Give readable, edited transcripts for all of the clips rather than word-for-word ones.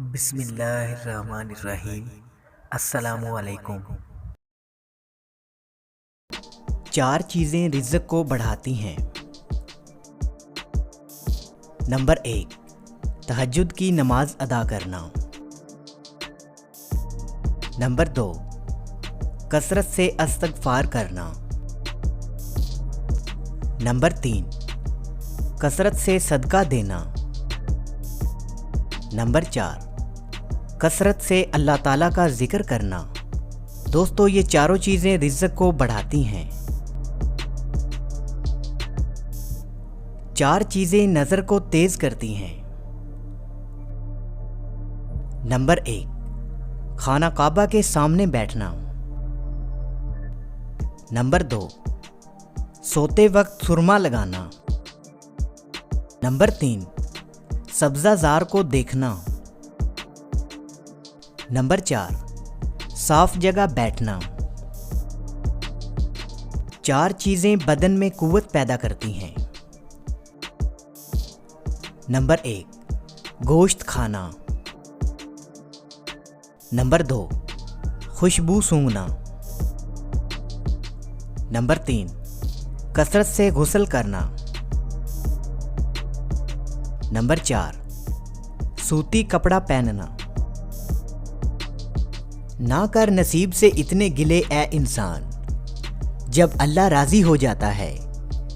بسم اللہ الرحمن الرحیم۔ السلام علیکم۔ چار چیزیں رزق کو بڑھاتی ہیں۔ نمبر 1، تہجد کی نماز ادا کرنا۔ نمبر 2، کثرت سے استغفار کرنا۔ نمبر 3، کثرت سے صدقہ دینا۔ نمبر 4، کثرت سے اللہ تعالیٰ کا ذکر کرنا۔ دوستو، یہ چاروں چیزیں رزق کو بڑھاتی ہیں۔ چار چیزیں نظر کو تیز کرتی ہیں۔ نمبر 1، خانہ کعبہ کے سامنے بیٹھنا۔ نمبر 2، سوتے وقت سرما لگانا۔ نمبر 3، سبزہ زار کو دیکھنا۔ نمبر 4، صاف جگہ بیٹھنا۔ چار چیزیں بدن میں قوت پیدا کرتی ہیں۔ نمبر 1، گوشت کھانا۔ نمبر 2، خوشبو سونگھنا۔ نمبر 3، کثرت سے غسل کرنا۔ نمبر 4، سوتی کپڑا پہننا۔ نہ کر نصیب سے اتنے گلے اے انسان، جب اللہ راضی ہو جاتا ہے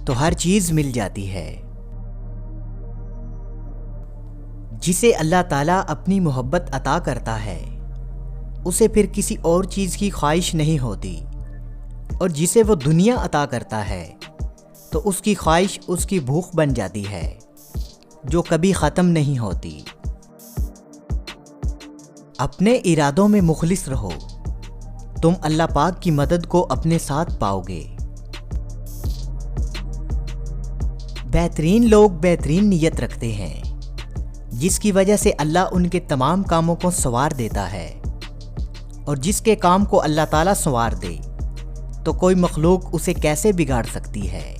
تو ہر چیز مل جاتی ہے۔ جسے اللہ تعالیٰ اپنی محبت عطا کرتا ہے اسے پھر کسی اور چیز کی خواہش نہیں ہوتی، اور جسے وہ دنیا عطا کرتا ہے تو اس کی خواہش اس کی بھوک بن جاتی ہے جو کبھی ختم نہیں ہوتی۔ اپنے ارادوں میں مخلص رہو، تم اللہ پاک کی مدد کو اپنے ساتھ پاؤ گے۔ بہترین لوگ بہترین نیت رکھتے ہیں، جس کی وجہ سے اللہ ان کے تمام کاموں کو سنوار دیتا ہے، اور جس کے کام کو اللہ تعالیٰ سنوار دے تو کوئی مخلوق اسے کیسے بگاڑ سکتی ہے۔